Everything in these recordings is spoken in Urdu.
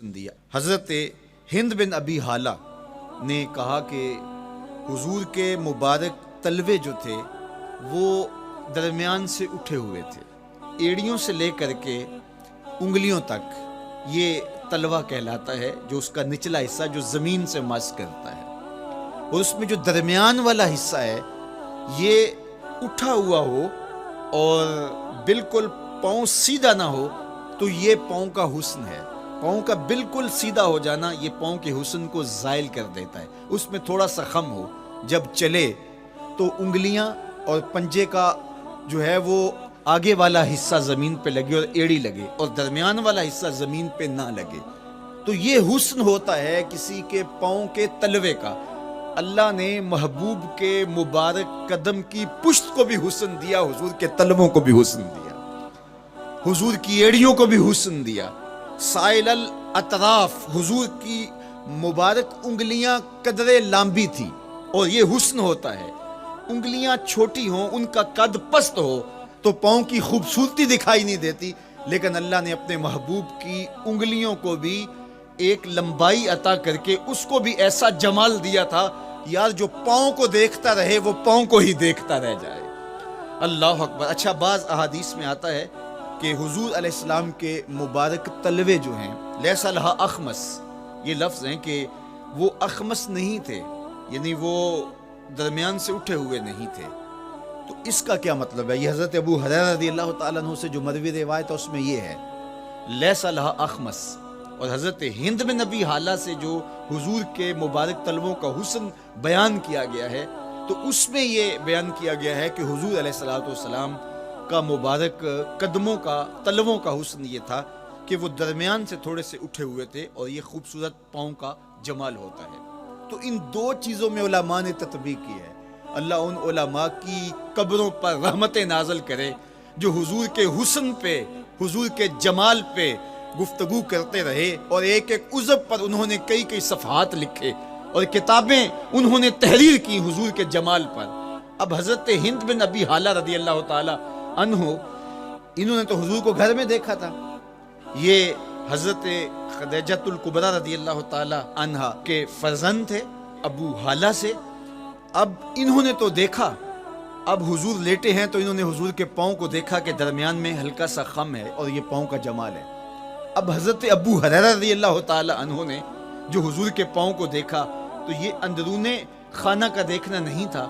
دیا۔ حضرت ہند بن ابی حالہ نے کہا کہ حضور کے مبارک تلوے جو تھے وہ درمیان سے اٹھے ہوئے تھے، ایڑیوں سے لے کر کے انگلیوں تک یہ تلوہ کہلاتا ہے، جو اس کا نچلا حصہ جو زمین سے مس کرتا ہے، اور اس میں جو درمیان والا حصہ ہے یہ اٹھا ہوا ہو اور بالکل پاؤں سیدھا نہ ہو تو یہ پاؤں کا حسن ہے۔ پاؤں کا بالکل سیدھا ہو جانا یہ پاؤں کے حسن کو زائل کر دیتا ہے۔ اس میں تھوڑا سا خم ہو، جب چلے تو انگلیاں اور پنجے کا جو ہے وہ آگے والا حصہ زمین پہ لگے اور ایڑی لگے، اور درمیان والا حصہ زمین پہ نہ لگے، تو یہ حسن ہوتا ہے کسی کے پاؤں کے تلوے کا۔ اللہ نے محبوب کے مبارک قدم کی پشت کو بھی حسن دیا، حضور کے تلووں کو بھی حسن دیا، حضور کی ایڑیوں کو بھی حسن دیا۔ سائل الاطراف، حضور کی مبارک انگلیاں قدرے لامبی تھی، اور یہ حسن ہوتا ہے۔ انگلیاں چھوٹی ہوں، ان کا قد پست ہو تو پاؤں کی خوبصورتی دکھائی نہیں دیتی، لیکن اللہ نے اپنے محبوب کی انگلیوں کو بھی ایک لمبائی عطا کر کے اس کو بھی ایسا جمال دیا تھا یار جو پاؤں کو دیکھتا رہے وہ پاؤں کو ہی دیکھتا رہ جائے۔ اللہ اکبر۔ اچھا، بعض احادیث میں آتا ہے کہ حضور علیہ السلام کے مبارک تلوے جو ہیں لیسا لہا اخمس، یہ لفظ ہیں کہ وہ اخمس نہیں تھے، یعنی وہ درمیان سے اٹھے ہوئے نہیں تھے۔ تو اس کا کیا مطلب ہے؟ یہ حضرت ابو ہریرہ رضی اللہ تعالیٰ عنہ سے جو مروی روایت ہے اس میں یہ ہے لیسا لہا اخمس، اور حضرت ہند بن ابی حالہ سے جو حضور کے مبارک تلووں کا حسن بیان کیا گیا ہے تو اس میں یہ بیان کیا گیا ہے کہ حضور علیہ الصلوۃ والسلام کا مبارک قدموں کا تلووں کا حسن یہ تھا کہ وہ درمیان سے تھوڑے سے اٹھے ہوئے تھے، اور یہ خوبصورت پاؤں کا جمال ہوتا ہے۔ تو ان دو چیزوں میں علماء نے تطبیق کی ہے۔ اللہ ان علماء کی قبروں پر رحمتیں نازل کرے جو حضور کے حسن پہ، حضور کے جمال پہ گفتگو کرتے رہے، اور ایک ایک عضو پر انہوں نے کئی کئی صفحات لکھے اور کتابیں انہوں نے تحریر کی حضور کے جمال پر۔ اب حضرت ہند بن ابی حالہ رضی اللہ تعالی عنہ، انہوں نے تو حضور کو گھر میں دیکھا تھا، یہ حضرت خدیجۃ الکبریٰ رضی اللہ تعالی عنہا کے فرزند تھے ابو حالہ سے۔ اب انہوں نے تو دیکھا، اب حضور لیٹے ہیں تو انہوں نے حضور کے پاؤں کو دیکھا کہ درمیان میں ہلکا سا خم ہے اور یہ پاؤں کا جمال ہے۔ اب حضرت ابو ہریرہ رضی اللہ تعالی عنہ نے جو حضور کے پاؤں کو دیکھا تو یہ اندرون خانہ کا دیکھنا نہیں تھا،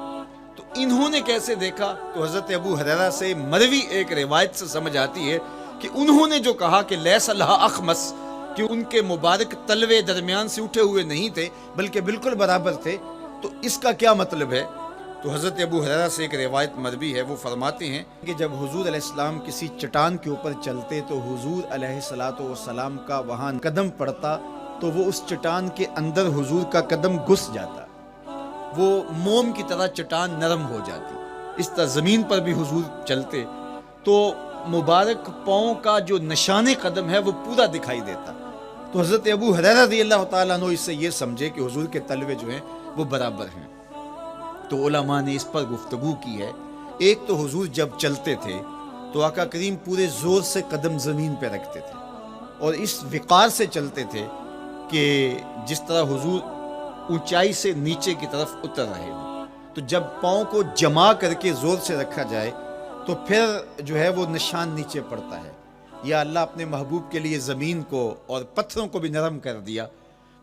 تو انہوں نے کیسے دیکھا؟ تو حضرت ابو ہریرہ سے مروی ایک روایت سے سمجھ آتی ہے کہ انہوں نے جو کہا کہ لیسا لہا اخمس، کہ ان کے مبارک تلوے درمیان سے اٹھے ہوئے نہیں تھے بلکہ بالکل برابر تھے، تو اس کا کیا مطلب ہے؟ تو حضرت ابو ہریرہ سے ایک روایت مروی ہے، وہ فرماتے ہیں کہ جب حضور علیہ السلام کسی چٹان کے اوپر چلتے تو حضور علیہ الصلوۃ والسلام کا وہاں قدم پڑتا تو وہ اس چٹان کے اندر حضور کا قدم گھس جاتا، وہ موم کی طرح چٹان نرم ہو جاتی۔ اس طرح زمین پر بھی حضور چلتے تو مبارک پاؤں کا جو نشان قدم ہے وہ پورا دکھائی دیتا۔ تو حضرت ابو ہریرہ رضی اللہ تعالیٰ عنہ اس سے یہ سمجھے کہ حضور کے تلوے جو ہیں وہ برابر ہیں۔ تو علماء نے اس پر گفتگو کی ہے۔ ایک تو حضور جب چلتے تھے تو آقا کریم پورے زور سے قدم زمین پہ رکھتے تھے، اور اس وقار سے چلتے تھے کہ جس طرح حضور اونچائی سے نیچے کی طرف اتر رہے ہوں، تو جب پاؤں کو جما کر کے زور سے رکھا جائے تو پھر جو ہے وہ نشان نیچے پڑتا ہے۔ یا اللہ اپنے محبوب کے لیے زمین کو اور پتھروں کو بھی نرم کر دیا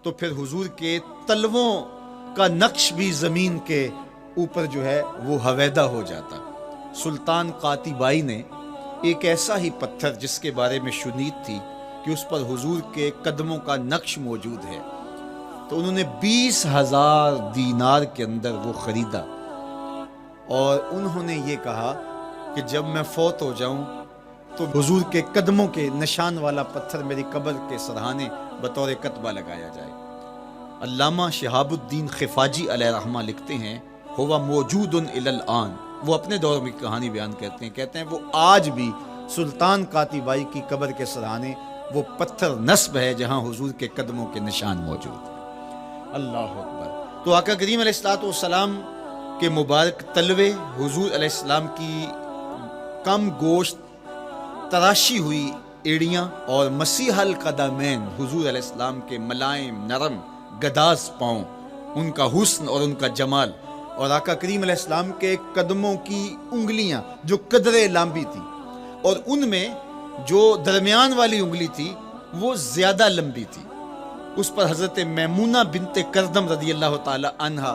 تو پھر حضور کے تلووں کا نقش بھی زمین کے اوپر جو ہے وہ ہویدا ہو جاتا۔ سلطان قاتبائی نے ایک ایسا ہی پتھر جس کے بارے میں شنید تھی کہ اس پر حضور کے قدموں کا نقش موجود ہے، تو انہوں نے 20,000 دینار کے اندر وہ خریدا، اور انہوں نے یہ کہا کہ جب میں فوت ہو جاؤں تو حضور کے قدموں کے نشان والا پتھر میری قبر کے سرہانے بطور کتبہ لگایا جائے۔ علامہ شہاب الدین خفاجی علیہ رحمہ لکھتے ہیں ہوا موجود الی الآن، وہ اپنے دور میں کہانی بیان کہتے ہیں وہ آج بھی سلطان قاتبائی کی قبر کے سرہانے وہ پتھر نصب ہے جہاں حضور کے قدموں کے نشان موجود ہیں۔ اللہ اکبر۔ تو آقا کریم علیہ الصلوۃ والسلام کے مبارک تلوے، حضور علیہ السلام کی کم گوشت تراشی ہوئی ایڑیاں اور مسیح القدمین حضور علیہ السلام کے ملائم نرم گداز پاؤں، ان کا حسن اور ان کا جمال، اور آقا کریم علیہ السلام کے قدموں کی انگلیاں جو قدرے لمبی تھی، اور ان میں جو درمیان والی انگلی تھی وہ زیادہ لمبی تھی، اس پر حضرت میمونہ بنت کردم رضی اللہ تعالی عنہا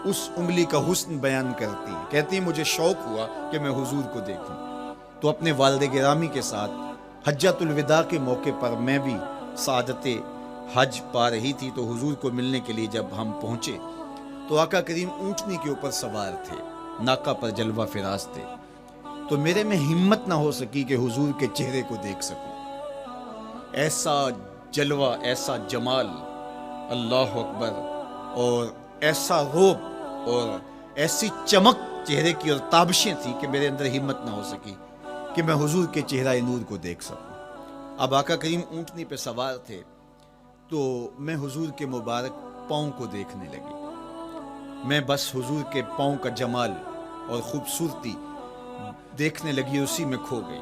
اس انگلی کا حسن بیان کرتی ہیں، کہتی ہیں مجھے شوق ہوا کہ میں حضور کو دیکھوں، تو اپنے والد گرامی کے ساتھ حجۃ الوداع کے موقع پر میں بھی سعادت حج پا رہی تھی، تو حضور کو ملنے کے لیے جب ہم پہنچے تو آقا کریم اونٹنی کے اوپر سوار تھے، ناکا پر جلوہ فراز تھے، تو میرے میں ہمت نہ ہو سکی کہ حضور کے چہرے کو دیکھ سکوں، ایسا جلوہ، ایسا جمال، اللہ اکبر، اور ایسا روب اور ایسی چمک چہرے کی اور تابشیں تھی کہ میرے اندر ہمت نہ ہو سکی کہ میں حضور کے چہرہ نور کو دیکھ سکوں۔ اب آقا کریم اونٹنی پہ سوار تھے تو میں حضور کے مبارک پاؤں کو دیکھنے لگی، میں بس حضور کے پاؤں کا جمال اور خوبصورتی دیکھنے لگی، اسی میں کھو گئی۔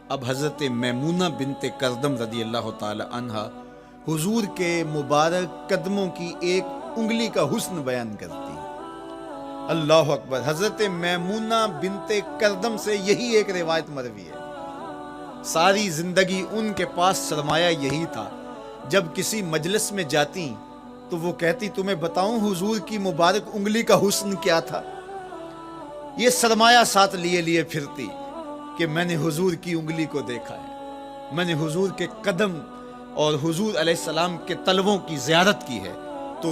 اب حضرت میمونہ بنت کردم رضی اللہ تعالی عنہا حضور کے مبارک قدموں کی ایک انگلی کا حسن بیان کرتی ہیں، اللہ اکبر۔ حضرت میمونہ بنت کردم سے یہی ایک روایت مروی ہے، ساری زندگی ان کے پاس سرمایہ یہی تھا، جب کسی مجلس میں جاتی تو وہ کہتی تمہیں بتاؤں حضور کی مبارک انگلی کا حسن کیا تھا، یہ سرمایہ ساتھ لیے لیے پھرتی کہ میں نے حضور کی انگلی کو دیکھا ہے، میں نے حضور کے قدم اور حضور علیہ السلام کے تلووں کی زیارت کی ہے۔ تو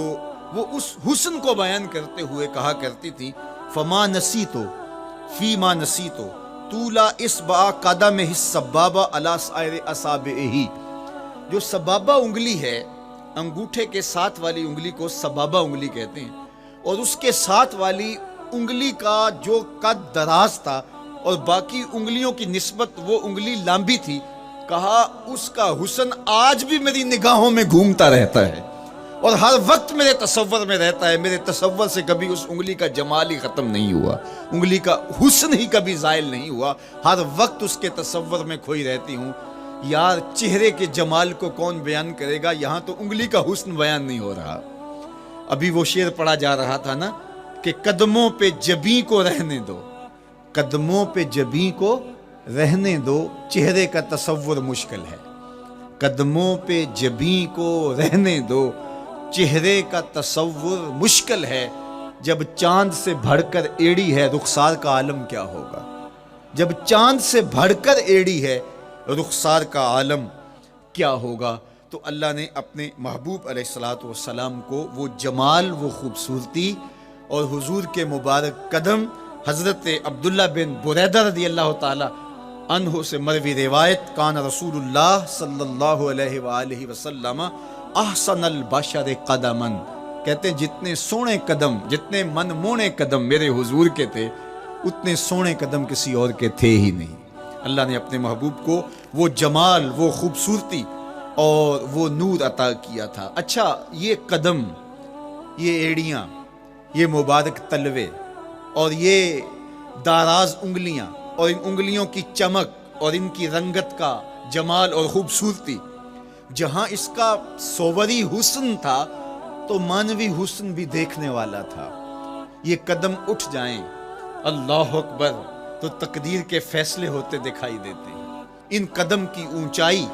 وہ اس حسن کو بیان کرتے ہوئے کہا کرتی تھی فما نسیتو فیما نسیتو طولا اصبع قدمہ السبابہ علی سائر اصابعہ، جو سبابہ انگلی ہے، انگوٹھے کے ساتھ والی انگلی کو سبابہ انگلی کہتے ہیں، اور اس کے ساتھ والی انگلی کا جو قد دراز تھا اور باقی انگلیوں کی نسبت وہ انگلی لمبی تھی، کہا اس کا حسن آج بھی میری نگاہوں میں گھومتا رہتا ہے اور ہر وقت میرے تصور میں رہتا ہے، میرے تصور سے کبھی اس انگلی کا جمال ہی ختم نہیں ہوا، انگلی کا حسن ہی کبھی زائل نہیں ہوا، ہر وقت اس کے تصور میں کھوئی رہتی ہوں۔ یار چہرے کے جمال کو کون بیان کرے گا، یہاں تو انگلی کا حسن بیان نہیں ہو رہا۔ ابھی وہ شعر پڑھا جا رہا تھا نا کہ قدموں پہ جبیں کو رہنے دو، قدموں پہ جبیں کو رہنے دو، چہرے کا تصور مشکل ہے، قدموں پہ جبیں کو رہنے دو، چہرے کا تصور مشکل ہے، جب چاند سے بڑھ کر ایڑی ہے رخسار کا عالم کیا ہوگا، جب چاند سے بڑھ کر ایڑی ہے رخسار کا عالم کیا ہوگا۔ تو اللہ نے اپنے محبوب علیہ الصلوۃ والسلام کو وہ جمال، وہ خوبصورتی اور حضور کے مبارک قدم، حضرت عبداللہ بن بریدہ رضی اللہ تعالی عنہ سے مروی روایت، کان رسول اللہ صلی اللہ علیہ وآلہ وسلم احسن البشر قدما، کہتے ہیں جتنے سونے قدم، جتنے من مونے قدم میرے حضور کے تھے، اتنے سونے قدم کسی اور کے تھے ہی نہیں۔ اللہ نے اپنے محبوب کو وہ جمال، وہ خوبصورتی اور وہ نور عطا کیا تھا۔ اچھا، یہ قدم، یہ ایڑیاں، یہ مبارک تلوے اور یہ داراز انگلیاں اور ان انگلیوں کی چمک اور ان کی رنگت کا جمال اور خوبصورتی، جہاں اس کا صوری حسن تھا تو مانوی حسن بھی دیکھنے والا تھا۔ یہ قدم اٹھ جائیں، اللہ اکبر، تو تقدیر کے فیصلے ہوتے دکھائی دیتے ہیں۔ ان قدم کی اونچائی،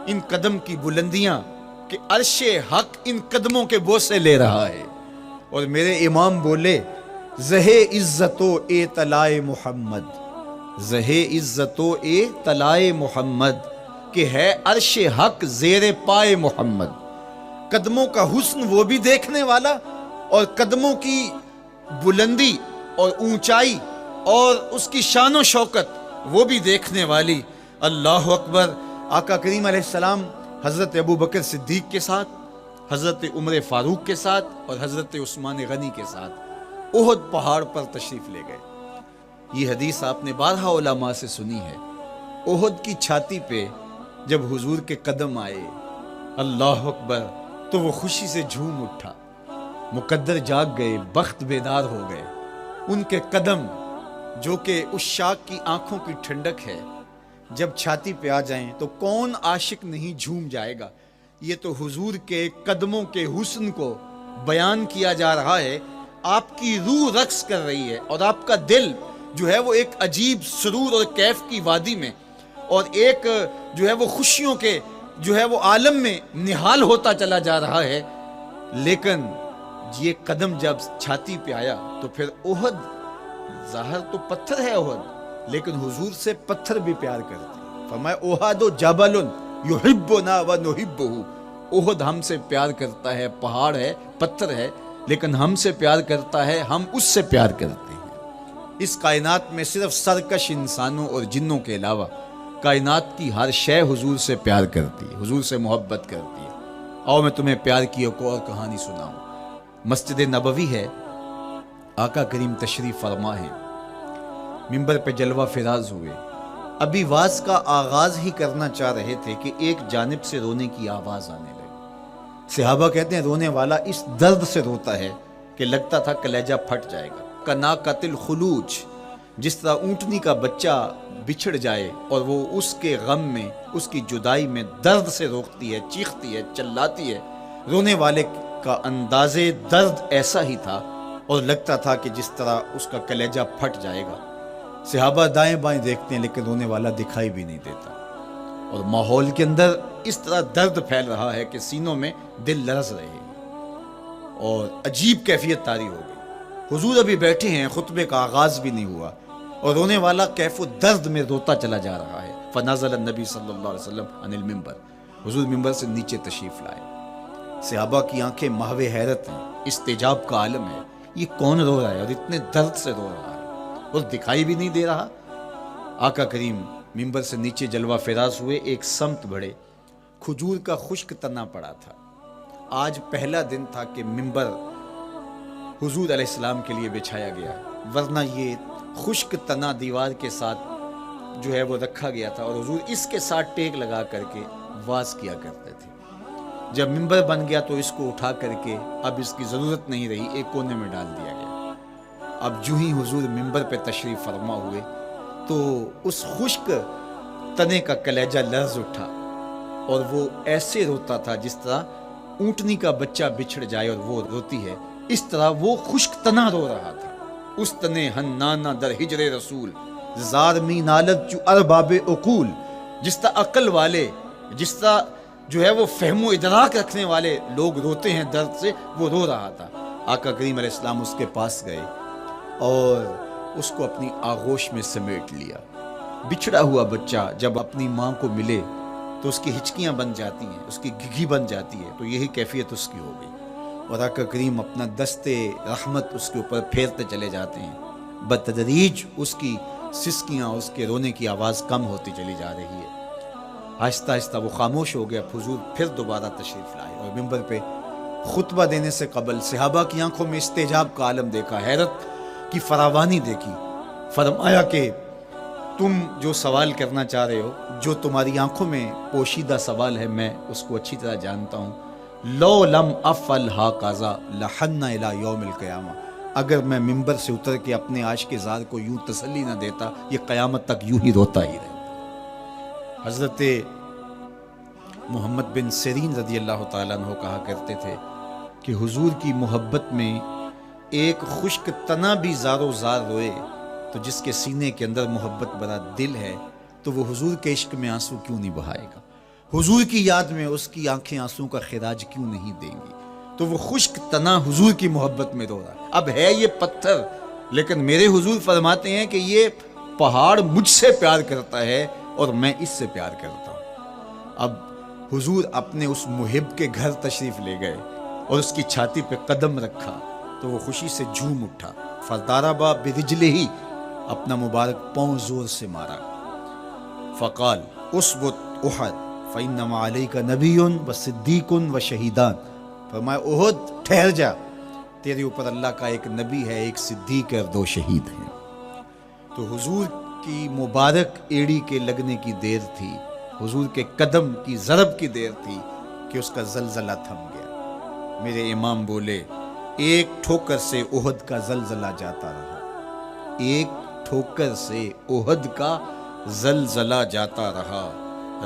ان قدم کی بلندیاں کہ عرش حق ان قدموں کے بوسے لے رہا ہے۔ اور میرے امام بولے زہے عزت و اے طلائے محمد، زہے عزت و اے طلائے محمد، کہ ہے عرش حق زیر پائے محمد۔ قدموں کا حسن وہ بھی دیکھنے والا، اور قدموں کی بلندی اور اونچائی اور اس کی شان و شوکت وہ بھی دیکھنے والی، اللہ اکبر۔ آقا کریم علیہ السلام حضرت ابو بکر صدیق کے ساتھ، حضرت عمر فاروق کے ساتھ اور حضرت عثمان غنی کے ساتھ احد پہاڑ پر تشریف لے گئے۔ یہ حدیث آپ نے بارہا علماء سے سنی ہے۔ احد کی چھاتی پہ جب حضور کے قدم آئے، اللہ اکبر، تو وہ خوشی سے جھوم اٹھا، مقدر جاگ گئے، بخت بیدار ہو گئے۔ ان کے قدم جو کہ عشاق کی آنکھوں کی ٹھنڈک ہے، جب چھاتی پہ آ جائیں تو کون عاشق نہیں جھوم جائے گا. یہ تو حضور کے قدموں کے حسن کو بیان کیا جا رہا ہے. آپ کی روح رقص کر رہی ہے اور آپ کا دل جو ہے وہ ایک عجیب سرور اور کیف کی وادی میں اور ایک جو ہے وہ خوشیوں کے جو ہے وہ عالم میں نہال ہوتا چلا جا رہا ہے. لیکن یہ قدم جب چھاتی پہ آیا تو پھر احد، ظاہر تو پتھر ہے احد، لیکن حضور سے پتھر بھی پیار کرتے ہیں. فرمایا احد جبل یحبنا ونحبہ، احد ہم سے پیار کرتا ہے، پہاڑ ہے، پتھر ہے، لیکن ہم سے پیار کرتا ہے، ہم اس سے پیار کرتے ہیں. اس کائنات میں صرف سرکش انسانوں اور جنوں کے علاوہ کائنات کی ہر شے حضور سے پیار کرتی ہے، حضور سے محبت کرتی ہے. آؤ میں تمہیں پیار کی ایک اور کہانی سناؤں. مسجد نبوی ہے، آقا کریم تشریف فرما ہے، منبر پہ جلوہ فراز ہوئے. ابھی واز کا آغاز ہی کرنا چاہ رہے تھے کہ ایک جانب سے رونے کی آواز آنے لگی. صحابہ کہتے ہیں رونے والا اس درد سے روتا ہے کہ لگتا تھا کلیجہ پھٹ جائے گا. کناقۃ الخلوج، جس طرح اونٹنی کا بچہ بچھڑ جائے اور وہ اس کے غم میں، اس کی جدائی میں درد سے روکتی ہے، چیختی ہے، چلاتی ہے. رونے والے کا انداز درد ایسا ہی تھا اور لگتا تھا کہ جس طرح اس کا کلیجہ پھٹ جائے گا. صحابہ دائیں بائیں دیکھتے ہیں لیکن رونے والا دکھائی بھی نہیں دیتا، اور ماحول کے اندر اس طرح درد پھیل رہا ہے کہ سینوں میں دل لرز رہے ہیں اور عجیب کیفیت طاری ہو گئی. حضور ابھی بیٹھے ہیں، خطبے کا آغاز بھی نہیں ہوا اور رونے والا کیف و درد میں روتا چلا جا رہا ہے. فنزل النبی صلی اللہ علیہ وسلم عن المنبر، حضور منبر سے نیچے تشریف لائے. صحابہ کی آنکھیں محو حیرت ہیں، استجاب کا عالم ہے. یہ کون رو رہا ہے اور اتنے درد سے رو رہا ہے اور دکھائی بھی نہیں دے رہا. آقا کریم منبر سے نیچے جلوہ فراز ہوئے، ایک سمت بڑھے. کھجور کا خشک تنا پڑا تھا. آج پہلا دن تھا کہ منبر حضور علیہ السلام کے لیے بچھایا گیا، ورنہ یہ خشک تنا دیوار کے ساتھ جو ہے وہ رکھا گیا تھا اور حضور اس کے ساتھ ٹیک لگا کر کے واز کیا کرتے تھے. جب منبر بن گیا تو اس کو اٹھا کر کے اب اس کی ضرورت نہیں رہی، ایک کونے میں ڈال دیا گیا. اب جو ہی حضور منبر پہ تشریف فرما ہوئے تو اس خشک تنے کا کلیجہ لرز اٹھا اور وہ ایسے روتا تھا جس طرح اونٹنی کا بچہ بچھڑ جائے اور وہ روتی ہے، اس طرح وہ خشک تنا رو رہا تھا. اس تنے ہنانا در ہجر رسول زار می نالت جو ارباب عقول، جس طرح عقل والے، جس طرح جو ہے وہ فہم و ادراک رکھنے والے لوگ روتے ہیں درد سے، وہ رو رہا تھا. آقا کریم علیہ السلام اس کے پاس گئے اور اس کو اپنی آغوش میں سمیٹ لیا. بچھڑا ہوا بچہ جب اپنی ماں کو ملے تو اس کی ہچکیاں بن جاتی ہیں، اس کی گھگی بن جاتی ہے، تو یہی کیفیت اس کی ہو گئی. اور آقا کریم اپنا دستے رحمت اس کے اوپر پھیرتے چلے جاتے ہیں. بتدریج اس کی سسکیاں، اس کے رونے کی آواز کم ہوتی چلی جا رہی ہے. آہستہ آہستہ وہ خاموش ہو گیا. حضور پھر دوبارہ تشریف لائے اور منبر پہ خطبہ دینے سے قبل صحابہ کی آنکھوں میں استجاب کا عالم دیکھا، حیرت کی فراوانی دیکھی. فرمایا کہ تم جو سوال کرنا چاہ رہے ہو، جو تمہاری آنکھوں میں پوشیدہ سوال ہے، میں اس کو اچھی طرح جانتا ہوں. لو لم افعل ہاکذا لحن الی یوم القیامہ، اگر میں منبر سے اتر کے اپنے عاشق زار کو یوں تسلی نہ دیتا، یہ قیامت تک یوں ہی روتا ہی رہتا. حضرت محمد بن سیرین رضی اللہ تعالیٰ عنہ کہا کرتے تھے کہ حضور کی محبت میں ایک خشک تنا بھی زار و زار روئے تو جس کے سینے کے اندر محبت بھرا دل ہے تو وہ حضور کے عشق میں آنسو کیوں نہیں بہائے گا؟ حضور کی یاد میں اس کی آنکھیں آنسو کا خراج کیوں نہیں دیں گی؟ تو وہ خشک تنا حضور کی محبت میں رو رہا ہے. اب ہے یہ پتھر، لیکن میرے حضور فرماتے ہیں کہ یہ پہاڑ مجھ سے پیار کرتا ہے اور میں اس سے پیار کرتا ہوں. اب حضور اپنے اس محب کے گھر تشریف لے گئے اور اس کی چھاتی پہ قدم رکھا تو وہ خوشی سے جھوم اٹھا. فضاربا برجلہ، اپنا مبارک پاؤں زور سے مارا. فقال اثبت احد فانما علیک نبی و صدیق و شہیدان، فرمایا احد ٹھہر جا، تیرے اوپر اللہ کا ایک نبی ہے، ایک صدیق ہے اور 2 شہید ہیں. تو حضور کی مبارک ایڑی کے لگنے کی دیر تھی، حضور کے قدم کی ضرب کی دیر تھی کہ اس کا زلزلہ تھم گیا. میرے امام بولے ایک ٹھوکر سے احد کا زلزلہ جاتا رہا، ایک ٹھوکر سے احد کا زلزلہ جاتا رہا،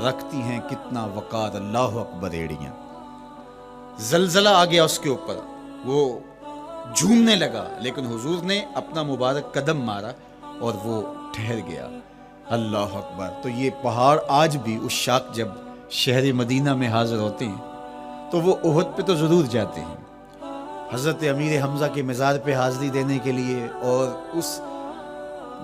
رکھتی ہیں کتنا وقار اللہ اکبر ایڑیاں۔ زلزلہ آ گیا اس کے اوپر، وہ جھومنے لگا، لیکن حضور نے اپنا مبارک قدم مارا اور وہ ٹھہر گیا۔ اللہ اکبر۔ تو یہ پہاڑ آج بھی اس شاخ جب شہر مدینہ میں حاضر ہوتے ہیں تو وہ احد پہ تو ضرور جاتے ہیں، حضرت امیر حمزہ کے مزار پہ حاضری دینے کے لیے اور اس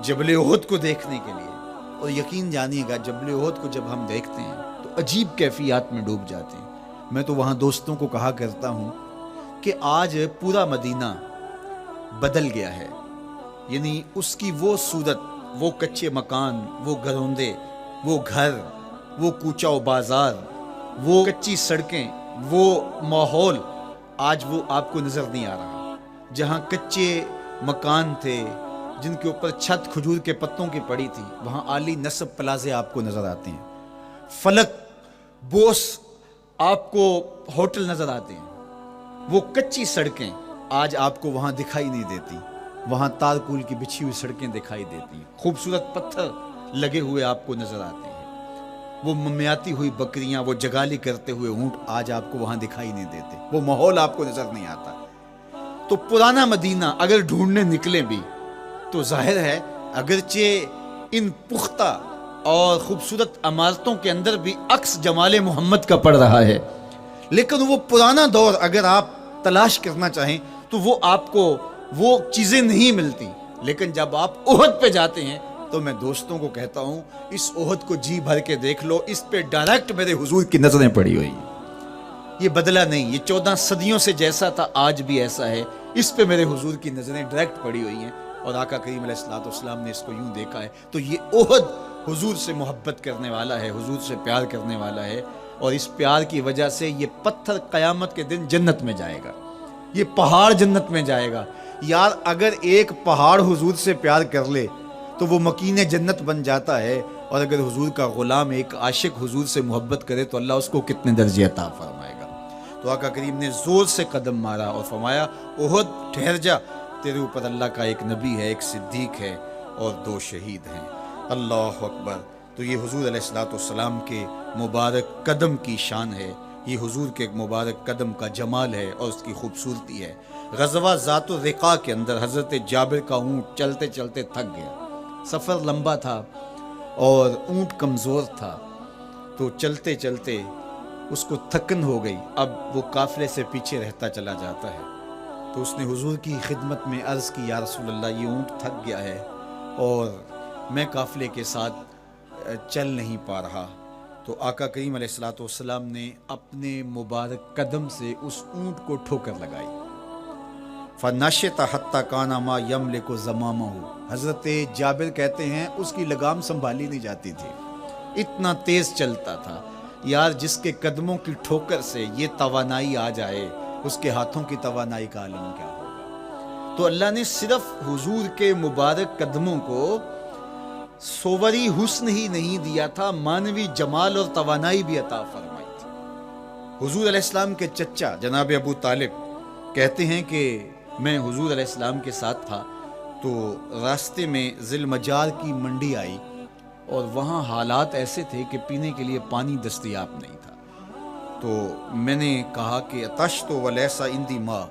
جبل احد کو دیکھنے کے لیے۔ اور یقین جانیے گا، جبل احد کو جب ہم دیکھتے ہیں تو عجیب کیفیات میں ڈوب جاتے ہیں۔ میں تو وہاں دوستوں کو کہا کرتا ہوں کہ آج پورا مدینہ بدل گیا ہے، یعنی اس کی وہ صورت، وہ کچے مکان، وہ گھروندے، وہ گھر، وہ کوچہ و بازار، وہ کچی سڑکیں، وہ ماحول آج وہ آپ کو نظر نہیں آ رہا۔ جہاں کچے مکان تھے جن کے اوپر چھت کھجور کے پتوں کی پڑی تھی، وہاں عالی نصب پلازے آپ کو نظر آتے ہیں، فلک بوس آپ کو ہوٹل نظر آتے ہیں۔ وہ کچی سڑکیں آج آپ کو وہاں دکھائی نہیں دیتی، وہاں تارکول کی بچھی ہوئی سڑکیں دکھائی دیتی ہیں، خوبصورت پتھر لگے ہوئے آپ کو نظر آتے ہیں، وہ ممیاتی ہوئی بکریاں، وہ جگالی کرتے ہوئے اونٹ آج آپ کو وہاں دکھائی نہیں دیتے، وہ ماحول آپ کو نظر نہیں آتا۔ تو پرانا مدینہ اگر ڈھونڈنے نکلے بھی تو ظاہر ہے اگرچہ ان پختہ اور خوبصورت عمارتوں کے اندر بھی عکس جمال محمد کا پڑ رہا ہے، لیکن وہ پرانا دور اگر آپ تلاش کرنا چاہیں تو وہ آپ کو وہ چیزیں نہیں ملتی۔ لیکن جب آپ احد پہ جاتے ہیں تو میں دوستوں کو کہتا ہوں اس احد کو جی بھر کے دیکھ لو، اس پہ ڈائریکٹ میرے حضور کی نظریں پڑی ہوئی ہیں، یہ بدلا نہیں، یہ 14 صدیوں سے جیسا تھا آج بھی ایسا ہے، اس پہ میرے حضور کی نظریں ڈائریکٹ پڑی ہوئی ہیں۔ اور آقا کریم علیہ الصلوۃ والسلام نے اس کو یوں دیکھا ہے۔ تو یہ احد حضور سے محبت کرنے والا ہے، حضور سے پیار کرنے والا ہے، اور اس پیار کی وجہ سے یہ پتھر قیامت کے دن جنت میں جائے گا، یہ پہاڑ جنت میں جائے گا۔ یار اگر ایک پہاڑ حضور سے پیار کر لے تو وہ مکین جنت بن جاتا ہے، اور اگر حضور کا غلام ایک عاشق حضور سے محبت کرے تو اللہ اس کو کتنے درجے عطا فرمائے گا۔ تو آقا کریم نے زور سے قدم مارا اور فرمایا احد ٹھہر جا، تیرے اوپر اللہ کا ایک نبی ہے، ایک صدیق ہے اور 2 شہید ہیں۔ اللہ اکبر۔ تو یہ حضور علیہ الصلوۃ والسلام کے مبارک قدم کی شان ہے، یہ حضور کے مبارک قدم کا جمال ہے اور اس کی خوبصورتی ہے۔ غزوہ ذات الرقاع کے اندر حضرت جابر کا اونٹ چلتے چلتے تھک گیا، سفر لمبا تھا اور اونٹ کمزور تھا، تو چلتے چلتے اس کو تھکن ہو گئی، اب وہ قافلے سے پیچھے رہتا چلا جاتا ہے۔ تو اس نے حضور کی خدمت میں عرض کی، یا رسول اللہ یہ اونٹ تھک گیا ہے اور میں قافلے کے ساتھ چل نہیں پا رہا۔ تو آقا کریم علیہ الصلوۃ والسلام نے اپنے مبارک قدم سے اس اونٹ کو ٹھوکر لگائی، فَنَشِطَ حَتَّى كَانَ مَا يَمْلِكُ زَمَامَهُ۔ حضرت جابر کہتے ہیں اس کی لگام سنبھالی نہیں جاتی تھی، اتنا تیز چلتا تھا۔ یار جس کے قدموں کی ٹھوکر سے یہ توانائی آ جائے، اس کے ہاتھوں کی توانائی کا عالم کیا ہوگا۔ تو اللہ نے صرف حضور کے مبارک قدموں کو صوری حسن ہی نہیں دیا تھا، مانوی جمال اور توانائی بھی عطا فرمائی تھی۔ حضور علیہ السلام کے چچا جناب ابو طالب کہتے ہیں کہ میں حضور علیہ السلام کے ساتھ تھا، تو راستے میں ذی المجال کی منڈی آئی اور وہاں حالات ایسے تھے کہ پینے کے لیے پانی دستیاب نہیں تھا۔ تو میں نے کہا کہ عطشت ولیس عندی ماء،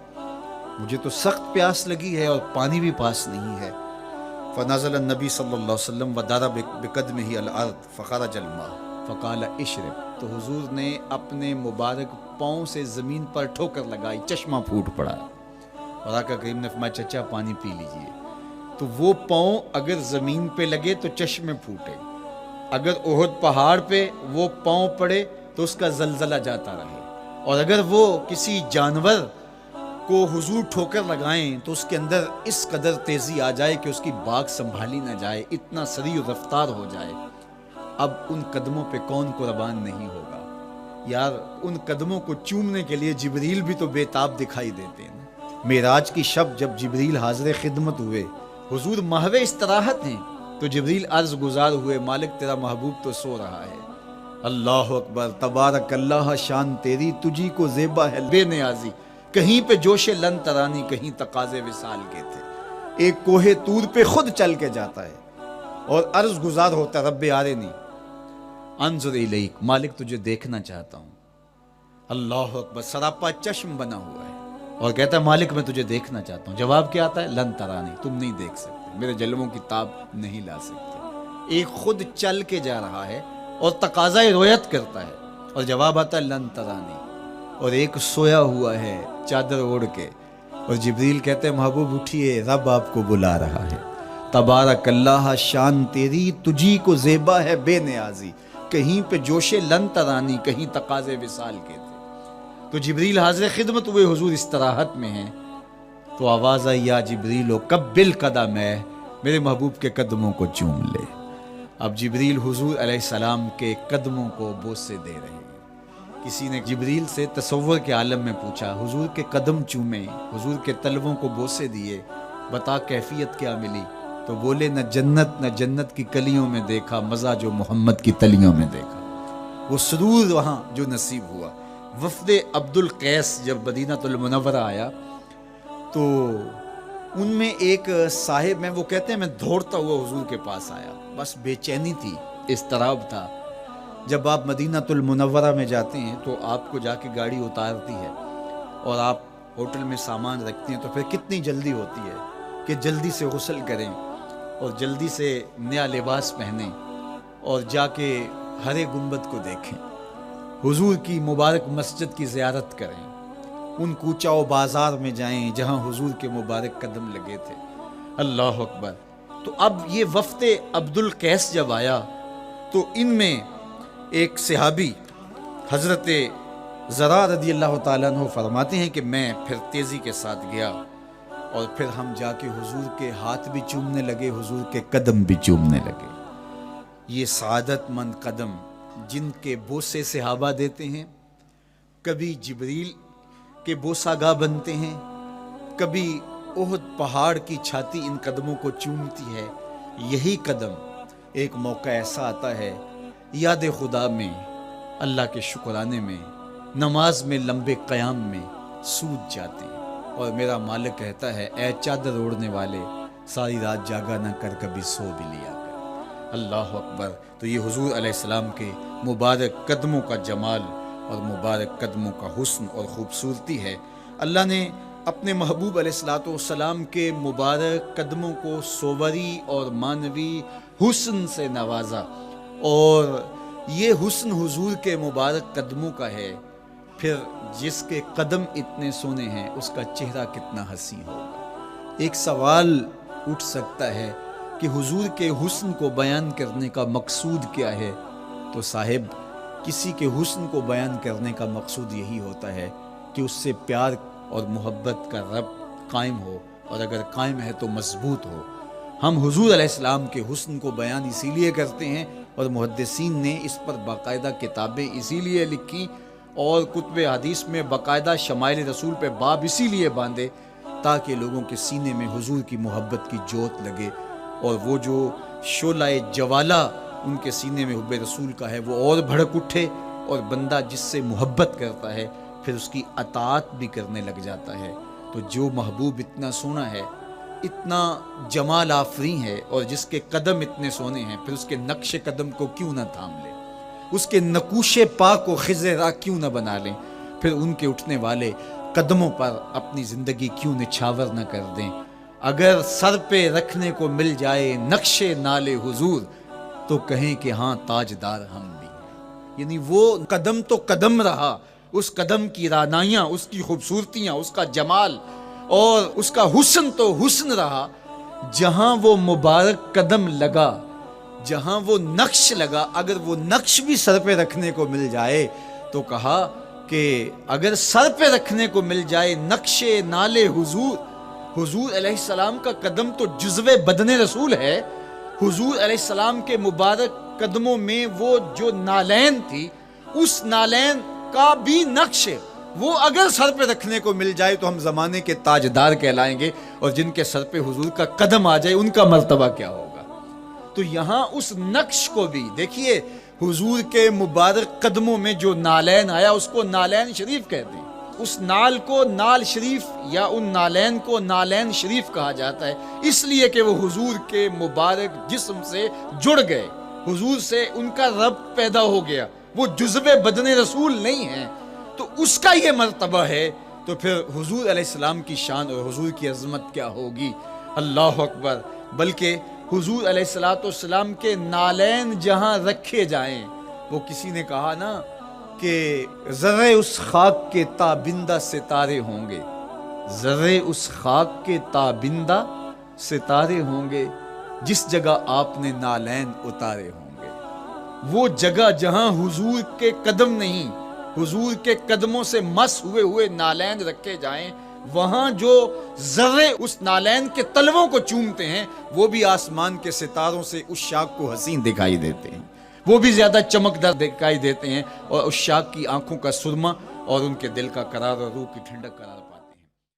مجھے تو سخت پیاس لگی ہے اور پانی بھی پاس نہیں ہے۔ فنزل النبی صلی اللہ علیہ وسلم وضرب بقدمہ الارض فخرج الماء فقال اشرب۔ تو حضور نے اپنے مبارک پاؤں سے زمین پر ٹھوکر لگائی، چشمہ پھوٹ پڑا، اور آقا کریم نے فرمایا چچا پانی پی لیجئے۔ تو وہ پاؤں اگر زمین پہ لگے تو چشمے پھوٹے، اگر احد پہاڑ پہ وہ پاؤں پڑے تو اس کا زلزلہ جاتا رہے، اور اگر وہ کسی جانور کو حضور ٹھوکر لگائیں تو اس کے اندر اس قدر تیزی آ جائے کہ اس کی باغ سنبھالی نہ جائے، اتنا سریع و رفتار ہو جائے، اب ان قدموں پہ کون قربان نہیں ہوگا۔ یار ان قدموں کو چومنے کے لیے جبریل بھی تو بے تاب دکھائی دیتے ہیں۔ معراج کی شب جب جبریل حاضر خدمت ہوئے، حضور محو استراحت ہیں، تو جبریل عرض گزار ہوئے مالک تیرا محبوب تو سو رہا ہے۔ اللہ اکبر، تبارک اللہ، شان تیری تجھی کو زیبا ہے بے نیازی، کہیں پہ جوش لن ترانی، کہیں تقاضے وصال کے تھے، ایک کوہ طور پہ خود چل کے جاتا ہے، اور عرض گزار ہوتا ہے رب آرنی انظر الیک، مالک تجھے دیکھنا چاہتا ہوں. اللہ اکبر، سراپا چشم بنا ہوا ہے اور کہتا ہے مالک میں تجھے دیکھنا چاہتا ہوں. جواب کیا آتا ہے؟ لن ترانی، تم نہیں دیکھ سکتے، میرے جلووں کی تاب نہیں لا سکتے. ایک خود چل کے جا رہا ہے اور تقاضۂ رویت کرتا ہے اور جواب آتا ہے لن ترانی. اور ایک سویا ہوا ہے چادر اوڑھ کے اور جبریل کہتے ہیں محبوب اٹھیے، رب آپ کو بلا رہا ہے. تبارک اللہ، شان تیری تجھی کو زیبا ہے بے نیازی. کہیں پہ جوش لن ترانی، کہیں تقاضے وصال کے تھے. تو جبریل حاضر خدمت ہوئے، حضور استراحت میں ہیں. تو آواز آئی یا جبریل و قبل قدم ہے، میرے محبوب کے قدموں کو چوم لے. اب جبریل حضور علیہ السلام کے قدموں کو بوسے دے رہے ہیں. کسی نے جبریل سے تصور کے عالم میں پوچھا، حضور کے قدم چومے، حضور کے تلووں کو بوسے دیے، بتا کیفیت کیا ملی؟ تو بولے نہ جنت کی کلیوں میں دیکھا مزہ جو محمد کی تلیوں میں دیکھا. وہ سرور وہاں جو نصیب ہوا. وفد عبد القیس جب مدینہ المنورہ آیا تو ان میں ایک صاحب میں، وہ کہتے ہیں میں دوڑتا ہوا حضور کے پاس آیا، بس بے چینی تھی، اضطراب تھا. جب آپ مدینہ المنورہ میں جاتے ہیں تو آپ کو جا کے گاڑی اتارتی ہے اور آپ ہوٹل میں سامان رکھتے ہیں تو پھر کتنی جلدی ہوتی ہے کہ جلدی سے غسل کریں اور جلدی سے نیا لباس پہنیں اور جا کے ہرے گنبد کو دیکھیں، حضور کی مبارک مسجد کی زیارت کریں، ان کوچہ و بازار میں جائیں جہاں حضور کے مبارک قدم لگے تھے. اللہ اکبر. تو اب یہ وفد عبد القیس جب آیا تو ان میں ایک صحابی حضرت زرع رضی اللہ تعالیٰ عنہ فرماتے ہیں کہ میں پھر تیزی کے ساتھ گیا اور پھر ہم جا کے حضور کے ہاتھ بھی چومنے لگے، حضور کے قدم بھی چومنے لگے. یہ سعادت مند قدم جن کے بوسے صحابہ دیتے ہیں، کبھی جبریل کے بوسہ گاہ بنتے ہیں، کبھی احد پہاڑ کی چھاتی ان قدموں کو چومتی ہے. یہی قدم ایک موقع ایسا آتا ہے یاد خدا میں، اللہ کے شکرانے میں، نماز میں، لمبے قیام میں سوج جاتے ہیں اور میرا مالک کہتا ہے اے چادر اوڑھنے والے، ساری رات جاگا نہ کر، کبھی سو بھی لیا کر. اللہ اکبر. تو یہ حضور علیہ السلام کے مبارک قدموں کا جمال اور مبارک قدموں کا حسن اور خوبصورتی ہے. اللہ نے اپنے محبوب علیہ السلام کے مبارک قدموں کو صوری اور معنوی حسن سے نوازا، اور یہ حسن حضور کے مبارک قدموں کا ہے. پھر جس کے قدم اتنے سونے ہیں اس کا چہرہ کتنا حسین ہوگا. ایک سوال اٹھ سکتا ہے کہ حضور کے حسن کو بیان کرنے کا مقصود کیا ہے؟ تو صاحب، کسی کے حسن کو بیان کرنے کا مقصود یہی ہوتا ہے کہ اس سے پیار اور محبت کا ربط قائم ہو، اور اگر قائم ہے تو مضبوط ہو. ہم حضور علیہ السلام کے حسن کو بیان اسی لیے کرتے ہیں، اور محدثین نے اس پر باقاعدہ کتابیں اسی لیے لکھی اور کتب حدیث میں باقاعدہ شمائل رسول پہ باب اسی لیے باندھے تاکہ لوگوں کے سینے میں حضور کی محبت کی جوت لگے، اور وہ جو شعلہ جوالہ ان کے سینے میں حب رسول کا ہے وہ اور بھڑک اٹھے، اور بندہ جس سے محبت کرتا ہے پھر اس کی اطاعت بھی کرنے لگ جاتا ہے. تو جو محبوب اتنا سونا ہے، اتنا جمال آفریں ہے، اور جس کے قدم اتنے سونے ہیں، پھر اس کے نقش قدم کو کیوں نہ تھام لیں، اس کے نقوش پا کو خضر راہ کیوں نہ بنا لیں، پھر ان کے اٹھنے والے قدموں پر اپنی زندگی کیوں نچھاور نہ کر دیں. اگر سر پہ رکھنے کو مل جائے نقش نال حضور تو کہیں کہ ہاں تاجدار ہم بھی. یعنی وہ قدم تو قدم رہا، اس قدم کی رعنائیاں، اس کی خوبصورتیاں، اس کا جمال اور اس کا حسن تو حسن رہا. جہاں وہ مبارک قدم لگا، جہاں وہ نقش لگا، اگر وہ نقش بھی سر پہ رکھنے کو مل جائے تو کہا کہ اگر سر پہ رکھنے کو مل جائے نقش نال حضور، حضور علیہ السلام کا قدم تو جزو بدن رسول ہے. حضور علیہ السلام کے مبارک قدموں میں وہ جو نالین تھی، اس نالین کا بھی نقش وہ اگر سر پہ رکھنے کو مل جائے تو ہم زمانے کے تاجدار کہلائیں گے، اور جن کے سر پہ حضور کا قدم آ جائے ان کا مرتبہ کیا ہوگا. تو یہاں اس نقش کو بھی دیکھیے، حضور کے مبارک قدموں میں جو نالین آیا اس کو نالین شریف کہتے ہیں. اس نال کو نال شریف یا ان نالین کو نالین شریف کہا جاتا ہے، اس لیے کہ وہ حضور کے مبارک جسم سے جڑ گئے، حضور سے ان کا ربط پیدا ہو گیا، وہ جزو بدن رسول نہیں ہیں، تو اس کا یہ مرتبہ ہے، تو پھر حضور علیہ السلام کی شان اور حضور کی عظمت کیا ہوگی، اللہ اکبر۔ بلکہ حضور علیہ السلام کے نالین جہاں رکھے جائیں، وہ کسی نے کہا نا کہ ذرے اس خاک کے تابندہ ستارے ہوں گے، ذرے اس خاک کے تابندہ ستارے ہوں گے، جس جگہ آپ نے نالین اتارے ہوں گے۔ وہ جگہ جہاں حضور کے قدم نہیں، حضور کے قدموں سے مس ہوئے نالین رکھے جائیں، وہاں جو ذرے اس نالین کے تلووں کو چومتے ہیں، وہ بھی آسمان کے ستاروں سے اس شاخ کو حسین دکھائی دیتے ہیں، وہ بھی زیادہ چمکدار دکھائی دیتے ہیں، اور اس شاخ کی آنکھوں کا سرما اور ان کے دل کا قرار اور روح کی ٹھنڈک قرار پاتے ہیں۔